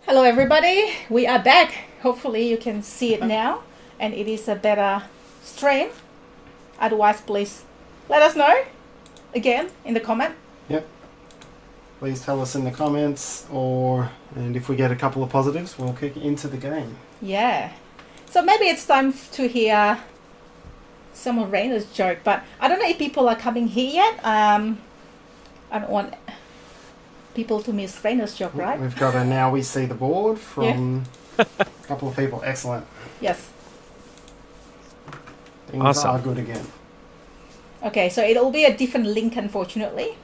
Hello everybody, we are back. Hopefully you can see it now and it is a better stream. Otherwise please let us know again in the comment. Yep. Please tell us in the comments, and if we get a couple of positives, we'll kick into the game. Yeah. So maybe it's time to hear some of Raina's joke, but I don't know if people are coming here yet. I don't want people to miss Raina's joke, right? We've got a Now We See the Board from a couple of people. Excellent. Yes. Things are good again. Okay, so it'll be a different link, unfortunately,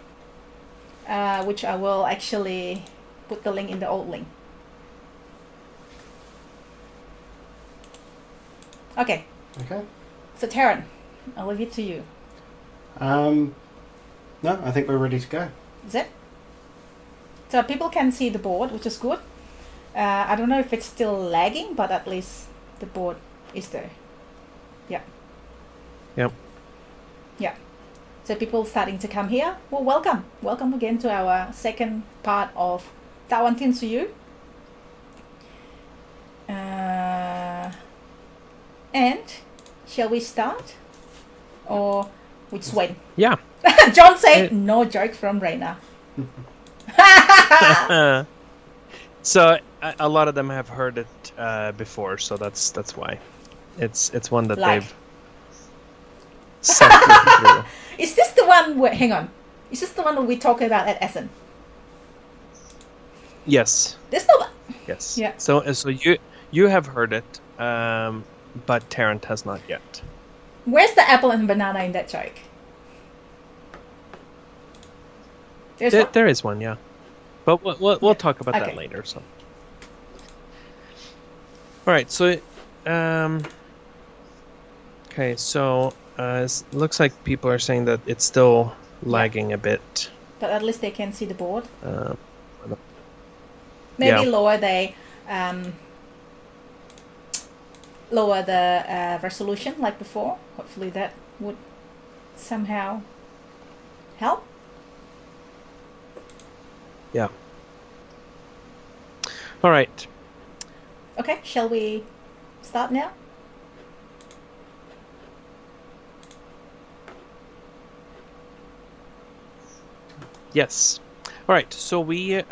which I will actually put the link in the old link. Okay. Okay. So Taryn, I'll leave it to you. No, I think we're ready to go. Is it? So people can see the board, which is good. I don't know if it's still lagging, but at least the board is there. Yeah. Yep. Yeah. So people starting to come here. Well, welcome. Welcome again to our second part of Tawantinsuyu. And shall we start? Or we just wait? Yeah. John said no jokes from Raina. So a lot of them have heard it before, so that's why. It's one that they've suffered through. Is this the one where, hang on, is this the one we talked about at Essen? Yes. This the one? Yes. Yeah. So you have heard it, but Tarrant has not yet. Where's the apple and banana in that joke? There is one, yeah. But we'll talk about that later. So. All right. So, okay. So it looks like people are saying that it's still lagging a bit. But at least they can see the board. Maybe yeah. lower the resolution like before. Hopefully that would somehow help. Yeah. All right. Okay, shall we start now? Yes. All right. So we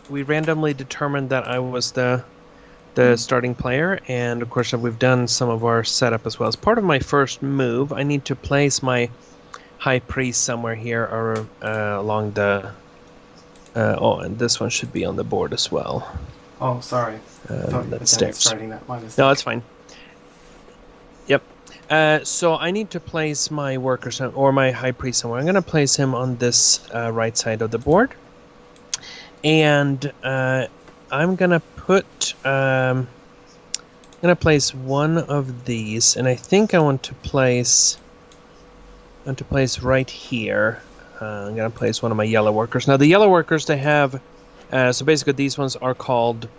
randomly determined that I was the starting player, and of course we've done some of our setup as well. As part of my first move, I need to place my high priest somewhere here or along the. And this one should be on the board as well. Oh, sorry. That's stairs. That no, that's fine. Yep. So I need to place my worker or my high priest somewhere. I'm going to place him on this right side of the board, and I'm going to put. I'm going to place one of these, and I think I want to place. Right here. I'm going to place one of my yellow workers. Now, the yellow workers, they have... so basically, these ones are called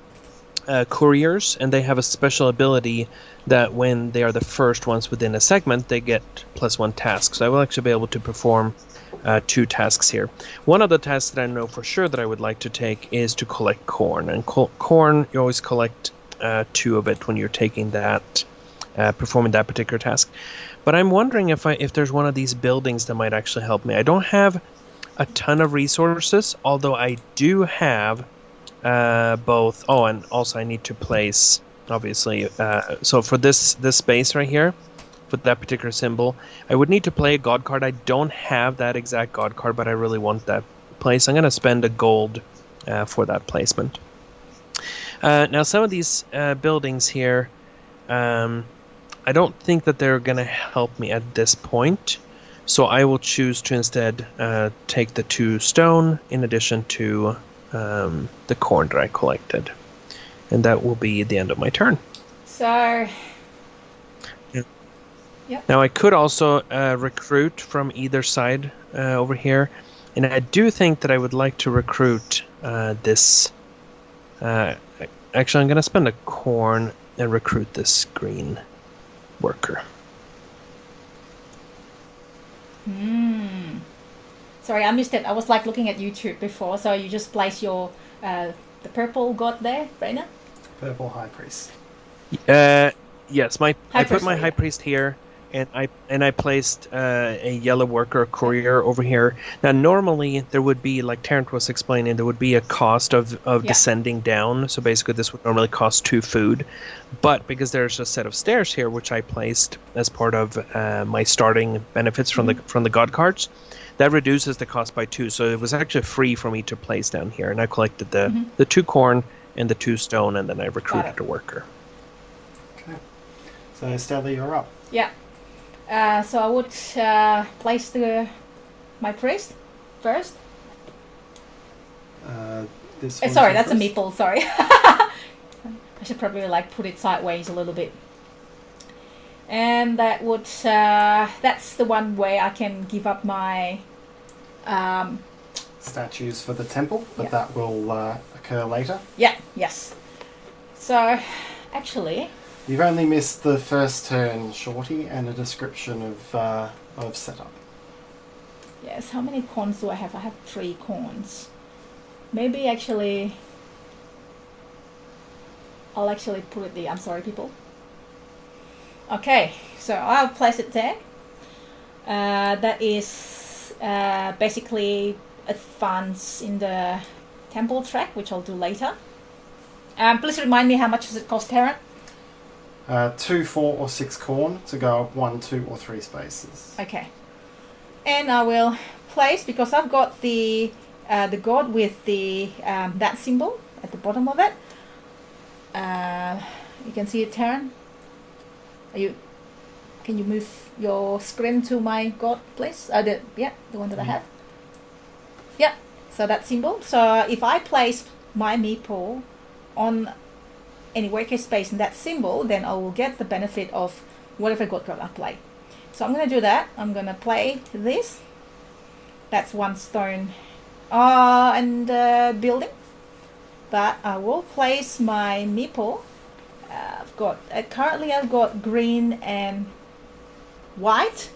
couriers, and they have a special ability that when they are the first ones within a segment, they get +1 task. So I will actually be able to perform 2 tasks here. One of the tasks that I know for sure that I would like to take is to collect corn. And corn, you always collect 2 of it when you're taking that, performing that particular task. But I'm wondering if there's one of these buildings that might actually help me. I don't have a ton of resources, although I do have both. Oh, and also I need to place, obviously. So for this space right here, for that particular symbol, I would need to play a god card. I don't have that exact god card, but I really want that place. I'm going to spend a gold for that placement. Now, some of these buildings here... I don't think that they're going to help me at this point, so I will choose to instead take the 2 stone in addition to the corn that I collected. And that will be the end of my turn. So... Yeah. Now I could also recruit from either side over here, and I do think that I would like to recruit this... actually, I'm going to spend a corn and recruit this green worker. Sorry, I missed it. I was like looking at YouTube before, so you just place your The purple god there, Raina? Purple High Priest. Yes, I put priest, my sorry. high priest here, and I placed a yellow worker courier over here. Now, normally there would be, like Tarrant was explaining, there would be a cost of descending down. So basically, this would normally cost 2 food, but because there's a set of stairs here, which I placed as part of my starting benefits from the god cards, that reduces the cost by 2. So it was actually free for me to place down here, and I collected the 2 corn and the 2 stone, and then I recruited a worker. Okay. So Stella, you're up. Yeah. So I would place my priest first. This Sorry, one's that's a your meeple. Sorry. I should probably like put it sideways a little bit. And that would that's the one where I can give up my statues for the temple, but Yeah. that will occur later. yes. So actually, You've only missed the first turn, Shorty, and a description of setup. yes, how many corns do I have? I have 3 corns. Maybe actually I'll actually put it there. I'm sorry, people. Okay, so I'll place it there. That is basically advance in the temple track, which I'll do later. Please remind me how much does it cost, Taryn? 2, 4, or 6 corn to go up 1, 2, or 3 spaces. Okay. And I will place, because I've got the god with the that symbol at the bottom of it. You can see it, Taryn. Can you move your screen to my god, please? The one that I have. Yeah. So that symbol. So if I place my meeple on any worker space in that symbol, then I will get the benefit of whatever god card I play. So I'm going to do that. I'm going to play this. That's 1 stone and building. But I will place my meeple. Currently I've got green and white.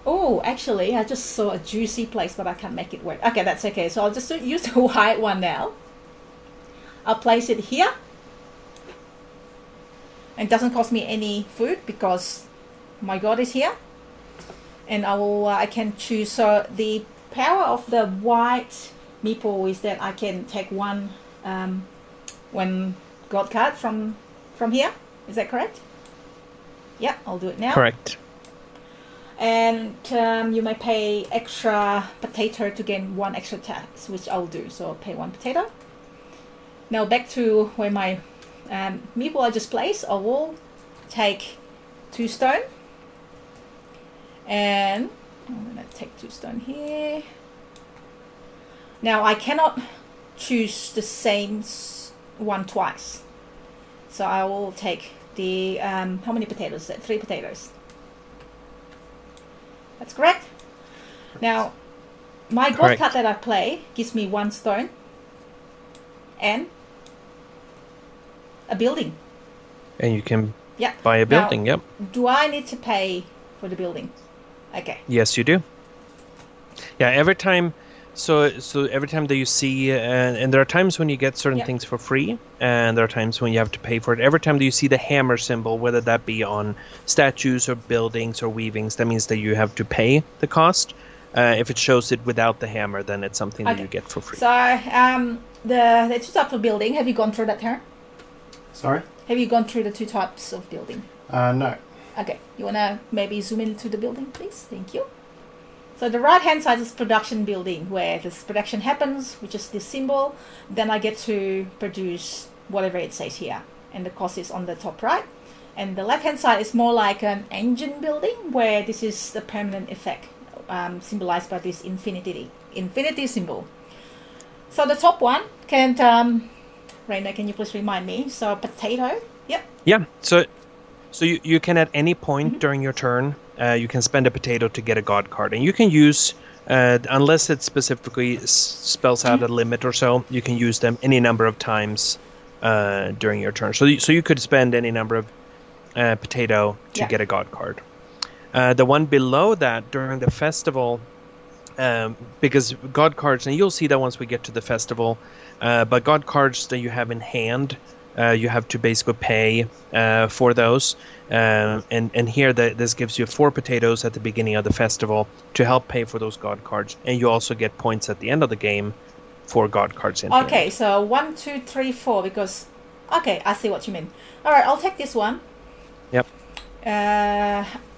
Oh, actually, I just saw a juicy place, but I can't make it work. Okay, that's okay. So I'll just use the white one now. I'll place it here. It doesn't cost me any food because my god is here. And I can choose. So the power of the white meeple is that I can take one god card from here. Is that correct? Yeah, I'll do it now. Correct. And you may pay extra potato to gain 1 extra tax, which I'll do. So I'll pay 1 potato. Now back to where my meeple I just placed. I will take 2 stone. And I'm going to take 2 stone here. Now I cannot choose the same one twice. So I will take the, how many potatoes is that? 3 potatoes. That's correct. Now, my god card that I play gives me 1 stone and a building. And you can buy a building, now, do I need to pay for the building? Okay. Yes, you do. Yeah, every time. So every time that you see, and there are times when you get certain things for free, and there are times when you have to pay for it. Every time that you see the hammer symbol, whether that be on statues or buildings or weavings, that means that you have to pay the cost. If it shows it without the hammer, then it's something that you get for free. So the 2 types of building, have you gone through that, Taryn? Sorry? Have you gone through the 2 types of building? No. Okay, you want to maybe zoom into the building, please? Thank you. So the right hand side is production building, where this production happens, which is this symbol. Then I get to produce whatever it says here, and the cost is on the top right. And the left hand side is more like an engine building, where this is the permanent effect, symbolized by this infinity symbol. So the top one, Raina, can you please remind me? So potato, yep. Yeah, so you can at any point during your turn, you can spend a potato to get a god card, and you can use, unless it specifically spells out a limit or so, you can use them any number of times during your turn. So you could spend any number of potato to get a god card. The one below that, during the festival, Because god cards, and you'll see that once we get to the festival, but god cards that you have in hand, you have to basically pay for those. And here this gives you 4 potatoes at the beginning of the festival to help pay for those god cards, and you also get points at the end of the game for god cards in Okay, hand. so 1, 2, 3, 4, because... Okay, I see what you mean. Alright, I'll take this one. Yep.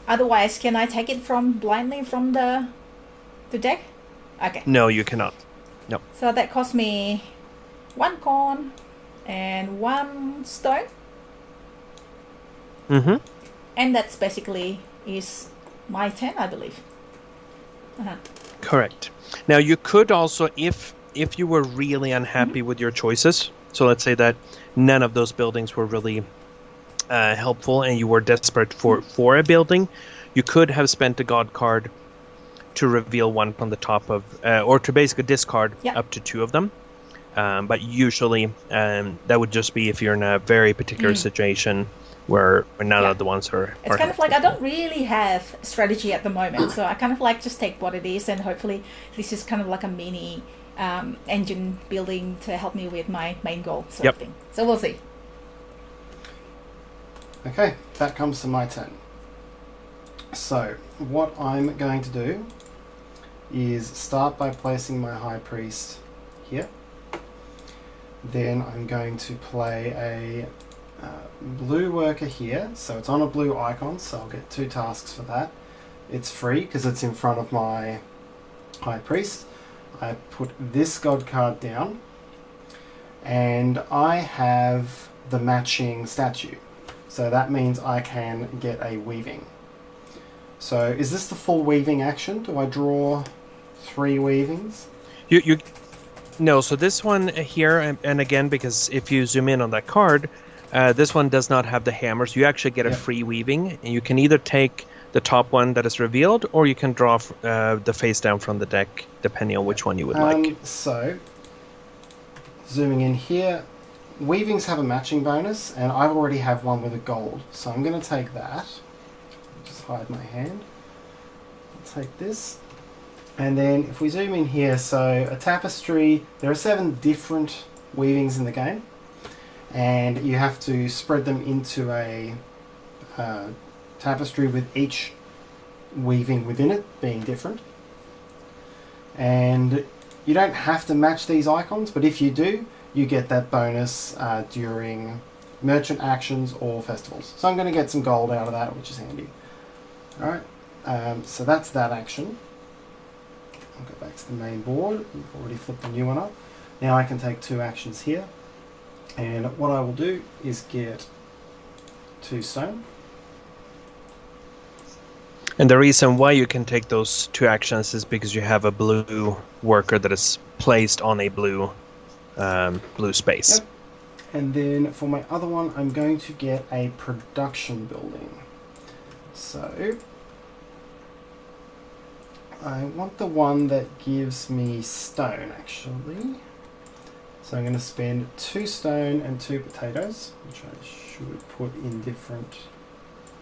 Otherwise, can I take it blindly from the deck? Okay. No, you cannot. No. So that cost me 1 corn and 1 stone. Mm-hmm. And that's basically is my turn, I believe. Correct. Now you could also, if you were really unhappy with your choices, so let's say that none of those buildings were really helpful and you were desperate for a building, you could have spent a god card to reveal one from the top of, or to basically discard up to 2 of them. But usually that would just be if you're in a very particular situation where none of the ones are It's kind of like I don't really have strategy at the moment, so I kind of like just take what it is, and hopefully this is kind of like a mini engine building to help me with my main goal sort of thing. So we'll see. Okay, that comes to my turn. So what I'm going to do is start by placing my high priest here. Then I'm going to play a blue worker here, so it's on a blue icon, so I'll get 2 tasks for that. It's free because it's in front of my high priest. I put this god card down, and I have the matching statue, so that means I can get a weaving. So is this the full weaving action? Do I draw 3 weavings? No, so this one here, and again, because if you zoom in on that card, this one does not have the hammers. You actually get a free weaving, and you can either take the top one that is revealed, or you can draw the face down from the deck, depending on which one you would like. So, zooming in here, weavings have a matching bonus, and I already have one with a gold, so I'm going to take that. Just hide my hand. I'll take this. And then if we zoom in here, so a tapestry, there are 7 different weavings in the game, and you have to spread them into a tapestry with each weaving within it being different. And you don't have to match these icons, but if you do, you get that bonus during merchant actions or festivals. So I'm going to get some gold out of that, which is handy. Alright, so that's that action. I'll go back to the main board. We've already flipped the new one up. Now I can take 2 actions here. And what I will do is get 2 stone. And the reason why you can take those 2 actions is because you have a blue worker that is placed on a blue space. Yep. And then for my other one, I'm going to get a production building. So I want the one that gives me stone, actually. So I'm going to spend 2 stone and 2 potatoes, which I should put in different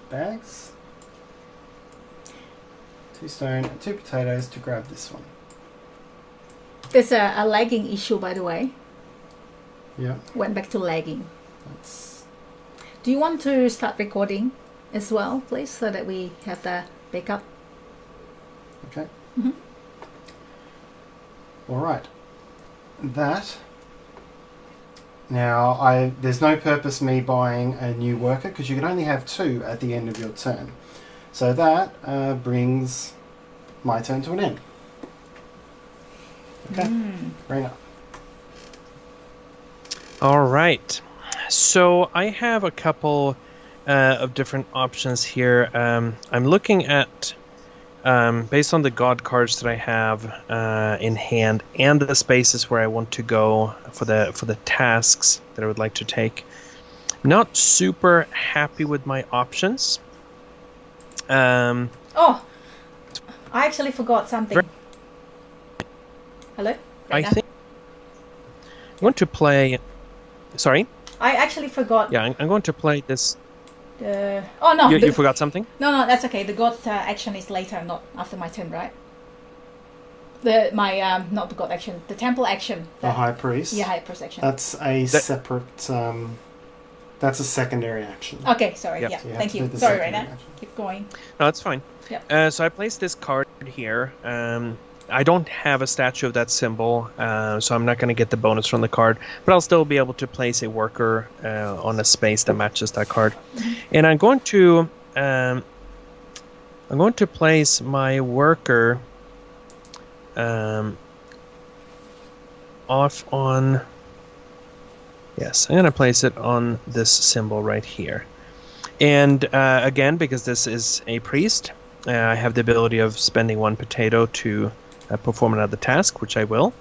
bags. 2 stone and 2 potatoes to grab this one. There's a lagging issue, by the way. Yeah. Went back to lagging. That's... Do you want to start recording as well, please, so that we have the backup? Okay. All right. That. Now, there's no purpose me buying a new worker because you can only have 2 at the end of your turn. So that brings my turn to an end. Okay. Fair enough. All right. So I have a couple of different options here. I'm looking at, based on the god cards that I have in hand and the spaces where I want to go for the tasks that I would like to take. Not super happy with my options. Oh, I actually forgot something. Hello? I think I'm going to play... Sorry? I actually forgot. Yeah, I'm going to play this... Oh, no. You forgot something? No, that's okay. The god action is later, not after my turn, right? not the god action, the temple action. The high priest. Yeah, high priest action. That's a separate. That's a secondary action. Okay, sorry. Yep. Yeah, So you have thank to you. do the Sorry, secondary Raina. action. Keep going. No, that's fine. Yep. So I placed this card here. I don't have a statue of that symbol, so I'm not going to get the bonus from the card, but I'll still be able to place a worker on a space that matches that card. And I'm going to place my worker off on. Yes, I'm going to place it on this symbol right here. And again, because this is a priest, I have the ability of spending 1 potato to perform another task, which I will.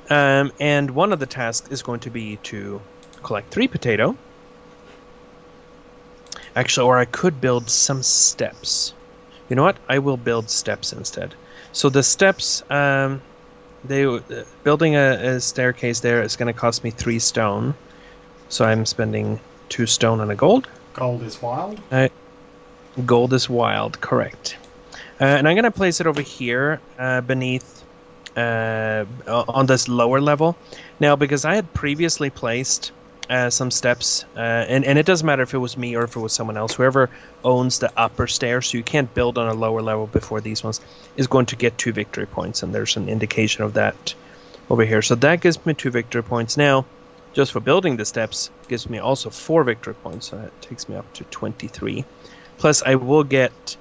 And one of the tasks is going to be to collect 3 potato. Actually, or I could build some steps. You know what? I will build steps instead. So the steps, building a staircase there is going to cost me 3 stone. So I'm spending 2 stone and a gold. Gold is wild. Gold is wild, correct. And I'm going to place it over here beneath, on this lower level. Now, because I had previously placed some steps, and it doesn't matter if it was me or if it was someone else, whoever owns the upper stairs, so you can't build on a lower level before these ones, is going to get 2 victory points, and there's an indication of that over here. So that gives me 2 victory points. Now, just for building the steps, gives me also 4 victory points, so that takes me up to 23. Plus, I will get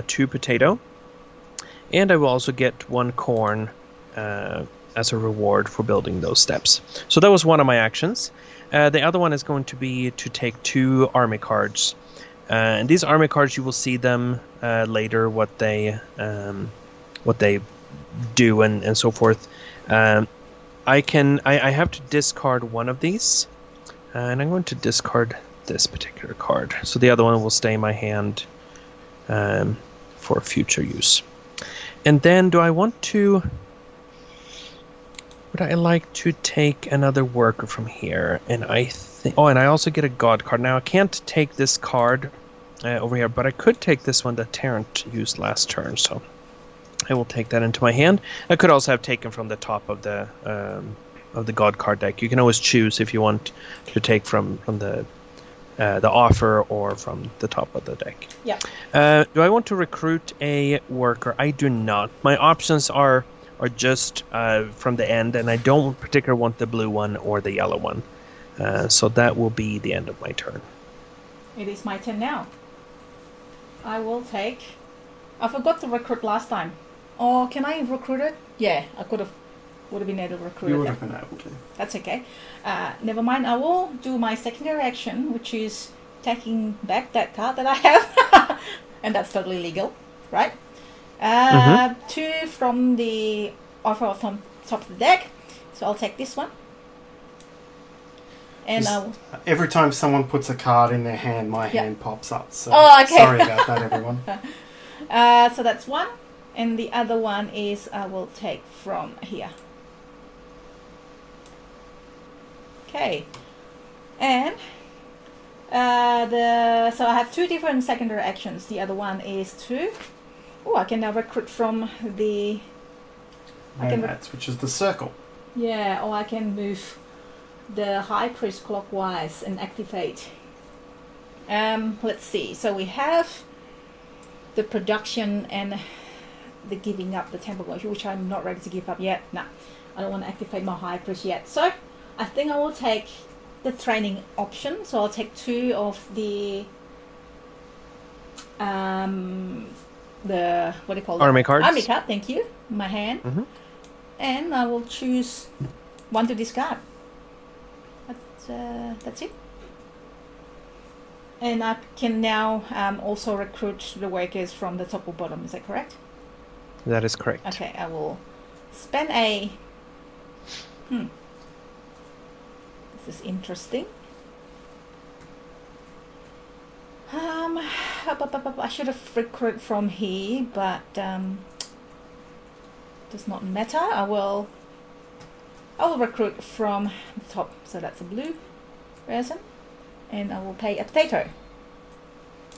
2 potato, and I will also get 1 corn as a reward for building those steps. So that was one of my actions. The other one is going to be to take 2 army cards. And these army cards, you will see them later, what they do and so forth. I have to discard one of these, and I'm going to discard this particular card. So the other one will stay in my hand for future use. And then, do I want to? Would I like to take another worker from here? And I think. Oh, and I also get a god card. Now I can't take this card over here, but I could take this one that Tarrant used last turn. So I will take that into my hand. I could also have taken from the top of the god card deck. You can always choose if you want to take from the offer or from the top of the deck. Yeah. Do I want to recruit a worker? I do not. My options are just from the end, and I don't particularly want the blue one or the yellow one. So that will be the end of my turn. It is my turn now. I will take. I forgot to recruit last time. Oh, can I recruit it? Yeah, I would have been able to recruit it. You would have been able to. That's okay. Never mind. I will do my secondary action, which is taking back that card that I have, and that's totally legal, right? 2 from the offer from top of the deck, so I'll take this one. And every time someone puts a card in their hand, my hand pops up. So okay. Sorry about that, everyone. So that's one, and the other one is I will take from here. Okay, and so I have 2 different secondary actions. The other one is to. Oh, I can now recruit from the. Nomads, which is the circle. Yeah, or I can move the high priest clockwise and activate. Let's see. So we have the production and the giving up the temple, which I'm not ready to give up yet. No, I don't want to activate my high priest yet. So I think I will take the training option. So I'll take 2 of the what do you call it? Army cards. Army card, thank you. In my hand. And I will choose 1 to discard. That's it. And I can now also recruit the workers from the top or bottom. Is that correct? That is correct. Okay, I will spend a. This is interesting. I should have recruited from here, but does not matter. I will recruit from the top. So that's a blue resin, and I will pay a potato.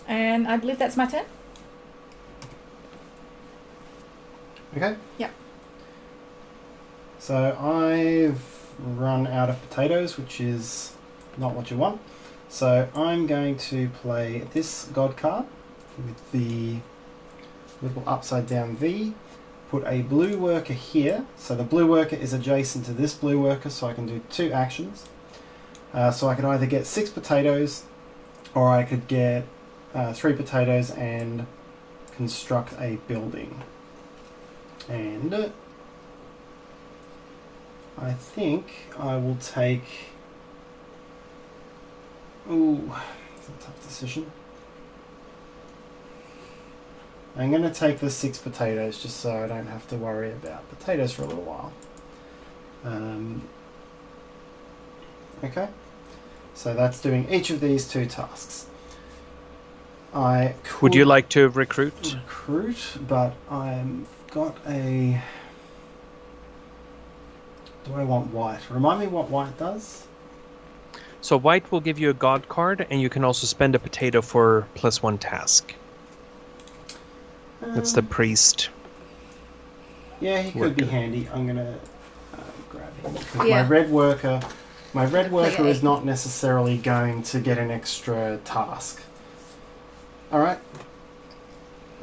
And I believe that's my turn. Okay. Yeah. So I've run out of potatoes, which is not what you want. So I'm going to play this god card with the little upside down V. Put a blue worker here. So the blue worker is adjacent to this blue worker, so I can do 2 actions. So I can either get 6 potatoes, or I could get 3 potatoes and construct a building. And I think I will take... Ooh, it's a tough decision. I'm going to take the 6 potatoes just so I don't have to worry about potatoes for a little while. Okay, so that's doing each of these 2 tasks. I Would you like to recruit? Recruit, but I've got a... Do I want white? Remind me what white does? So white will give you a god card, and you can also spend a potato for +1 task. That's the priest. Yeah, he could be handy. I'm gonna grab him. 'Cause Yeah. my red worker is not necessarily going to get an extra task. All right,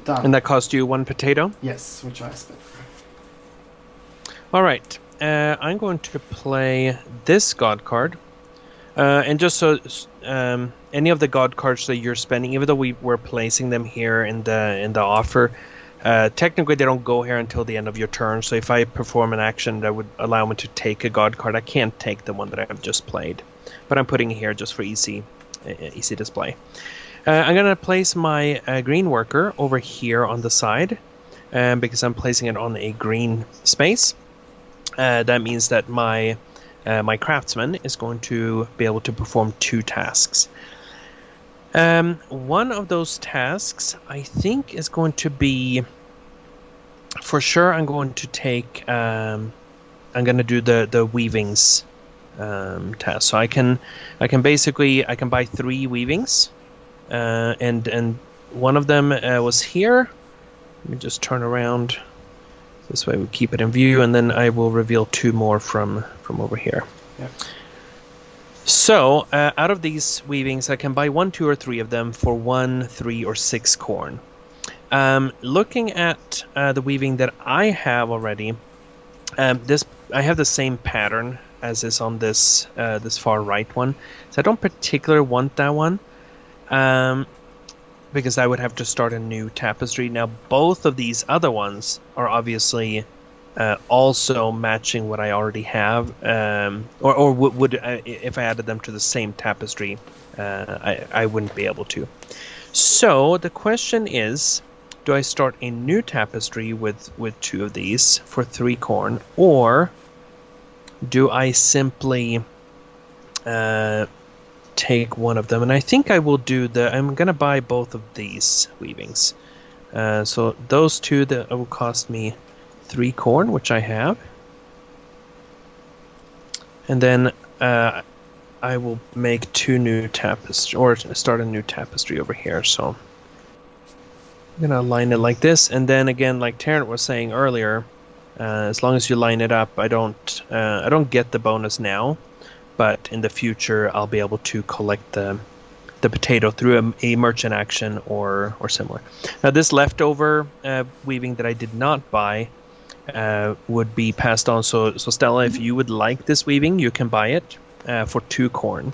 done. And that cost you 1 potato? Yes, which I spent. All right. I'm going to play this god card. And just so any of the god cards that you're spending, even though we were placing them here in the offer, technically they don't go here until the end of your turn. So if I perform an action that would allow me to take a god card, I can't take the one that I've just played. But I'm putting it here just for easy display. I'm going to place my green worker over here on the side because I'm placing it on a green space. That means that my craftsman is going to be able to perform 2 tasks. One of those tasks, I think, is going to be, for sure, I'm going to take, I'm going to do the weavings task. So I can buy 3 weavings, and one of them was here. Let me just turn around. This way we keep it in view, and then I will reveal 2 more from over here. Yep. So, out of these weavings, I can buy 1, 2, or 3 of them for 1, 3, or 6 corn. Looking at the weaving that I have already, I have the same pattern as is on this far right one, so I don't particularly want that one. Because I would have to start a new tapestry. Now, both of these other ones are obviously also matching what I already have, or would if I added them to the same tapestry, I wouldn't be able to. So the question is, do I start a new tapestry with 2 of these for 3 corn, or do I simply take one of them? And I think I will do I'm going to buy both of these weavings. So those 2 that will cost me 3 corn, which I have. And then I will make 2 new tapestry, or start a new tapestry over here. So I'm going to line it like this. And then again, like Taryn was saying earlier, as long as you line it up, I don't get the bonus now. But in the future, I'll be able to collect the potato through a merchant action or similar. Now, this leftover weaving that I did not buy would be passed on. So Stella, if you would like this weaving, you can buy it for 2 corn.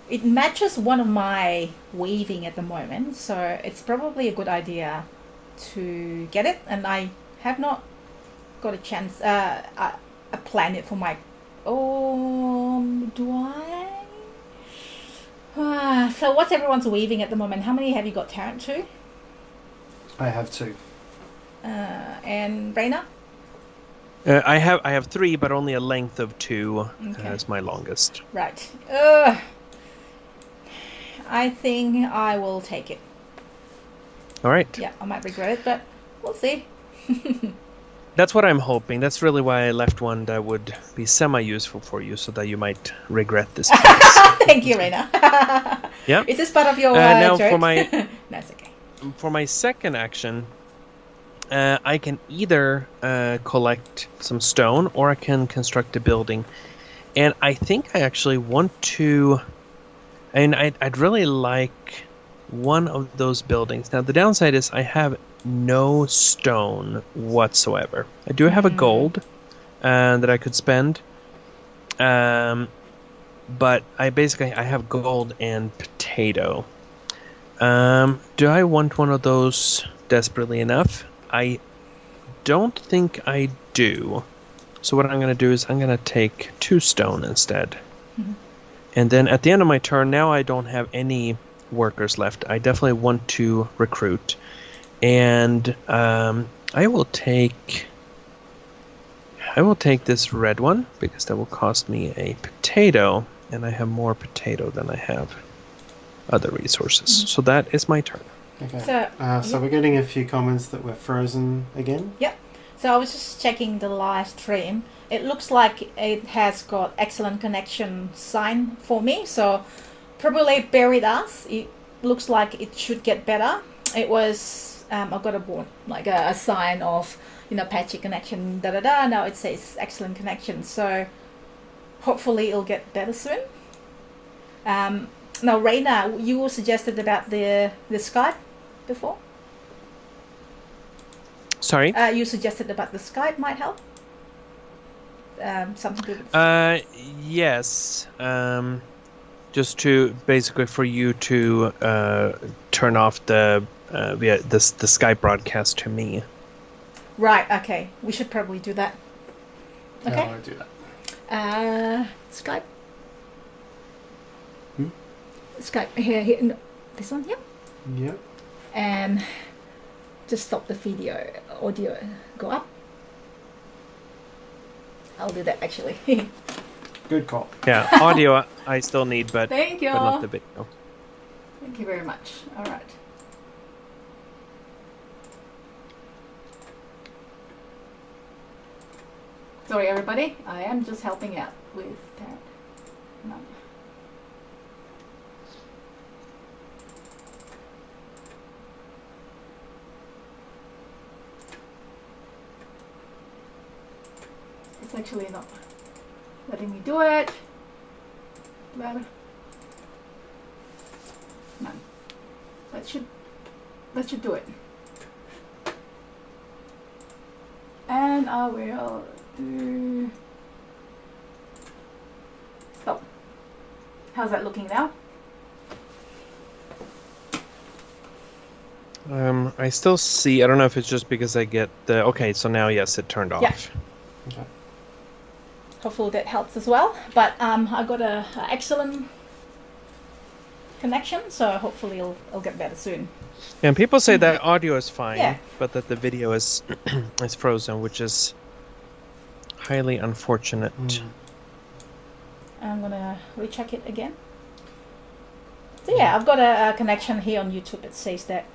It matches one of my weaving at the moment, so it's probably a good idea to get it. And I have not got a chance. I plan it for my... do I? So what's everyone's weaving at the moment? How many have you got, Tarrant? 2? I have 2. And Raina? I have 3, but only a length of 2 as my longest. Right. I think I will take it. All right. Yeah, I might regret it, but we'll see. That's what I'm hoping. That's really why I left one that would be semi-useful for you, so that you might regret this piece. Thank you, Raina. Yeah. Is this part of your now joke? for my That's okay. For my second action, I can either collect some stone or I can construct a building. And I think I actually want to... And I'd really like one of those buildings. Now, the downside is I have no stone whatsoever. I do have a gold that I could spend. But I have gold and potato. Do I want one of those desperately enough? I don't think I do. So what I'm going to do is I'm going to take 2 stone instead. And then at the end of my turn, now I don't have any workers left. I definitely want to recruit. And I will take this red one because that will cost me a potato. And I have more potato than I have other resources. So that is my turn. Okay. So we're getting a few comments that we're frozen again. Yep. So I was just checking the live stream. It looks like it has got excellent connection sign for me. So probably bear with us. It looks like it should get better. It was I got a board like a sign of patchy connection Now it says excellent connection. So hopefully it'll get better soon. Now, Raina, you suggested about the Skype before. Sorry? You suggested about the Skype might help. Something to do with... Yes. Just to basically for you to turn off the Skype broadcast to me. Right. Okay. We should probably do that. Okay. Yeah, I want to do that. Skype. Skype here. No, this one. Yep. Yep. And just stop the audio. Go up. I'll do that actually. Good call. Yeah, audio I still need, but Thank you. but not the video. Thank you very much. All right. Sorry, everybody. I am just helping out with that. No. It's actually not letting me do it. But no. That should do it. And I will do stop. How's that looking now? I still see. I don't know if it's just because I get the. Okay, so now yes, it turned off. Yeah. Okay. Hopefully that helps as well. But I got a excellent connection, so hopefully it'll get better soon. And people say that audio is fine, Yeah. but that the video is is frozen, which is highly unfortunate. I'm gonna recheck it again. So yeah, I've got a connection here on YouTube. It says that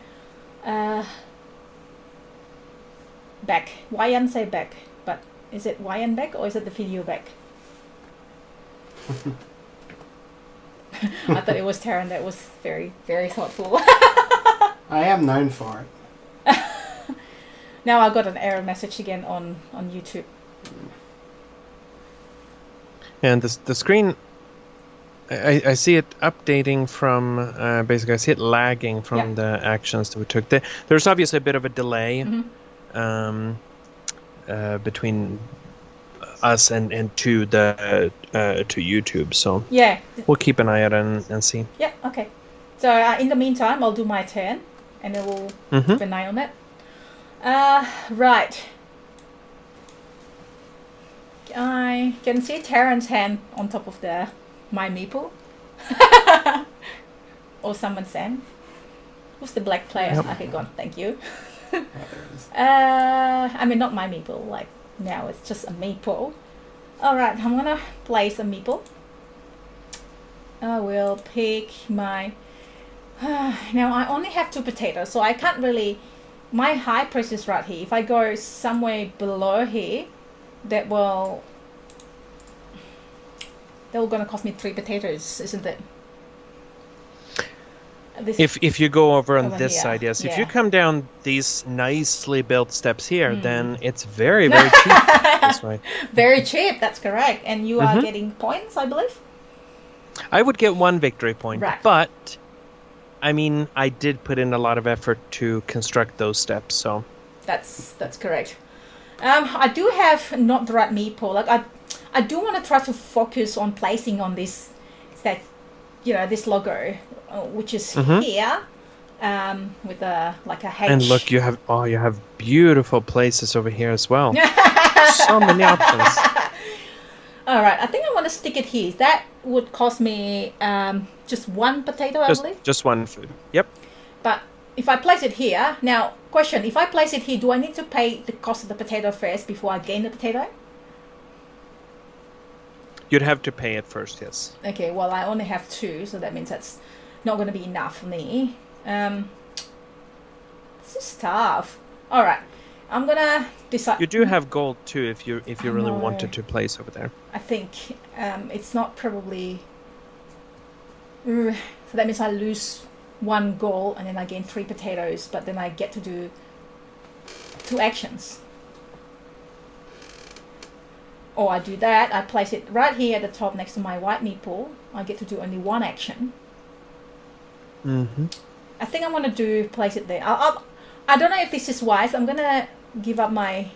back. YN say back, but is it YN back or is it the video back? I thought it was Taryn. That was very, very thoughtful. I am known for it. Now I got an error message again on YouTube. And the screen, I see it updating from, basically I see it lagging from the actions that we took. There's obviously a bit of a delay between us and to YouTube, so Yeah. we'll keep an eye out and see. Yeah, okay. So in the meantime, I'll do my turn and then we'll keep an eye on it. Right. I can see Taryn's hand on top of my meeple. Or someone's hand. Who's the black player? Yep. Okay, gone. Thank you. Oh, there it is. I mean, not my meeple. Like, now it's just a meeple. Alright, I'm gonna place a meeple. I will pick my... now, I only have 2 potatoes, so I can't really... My high price is right here. If I go somewhere below here, that will gonna cost me 3 potatoes, isn't it? This If you go over on Over this here, side, yes. If yeah. you come down these nicely built steps here, then it's very, very cheap this way. very cheap. That's correct. And you are Mhm. getting points, I believe. I would get 1 victory point, Right. but I mean, I did put in a lot of effort to construct those steps, so That's correct. I do have not the right meeple. Like I do want to try to focus on placing on this, that this logo, which is here, with a like a H. and look, you have beautiful places over here as well. So many options. All right, I think I want to stick it here. That would cost me just 1 potato, I believe. Just 1 food. Yep. But if I place it here, now question: if I place it here, do I need to pay the cost of the potato first before I gain the potato? You'd have to pay it first, yes. Okay, well I only have 2, so that means that's not going to be enough for me. This is tough. All right, I'm gonna decide. You do have gold too if you really know. wanted to place over there. I think it's not probably. So that means I lose 1 goal and then I gain 3 potatoes, but then I get to do 2 actions. Or I do that, I place it right here at the top next to my white meeple. I get to do only 1 action. I think I'm going to place it there. I don't know if this is wise. I'm going to give up my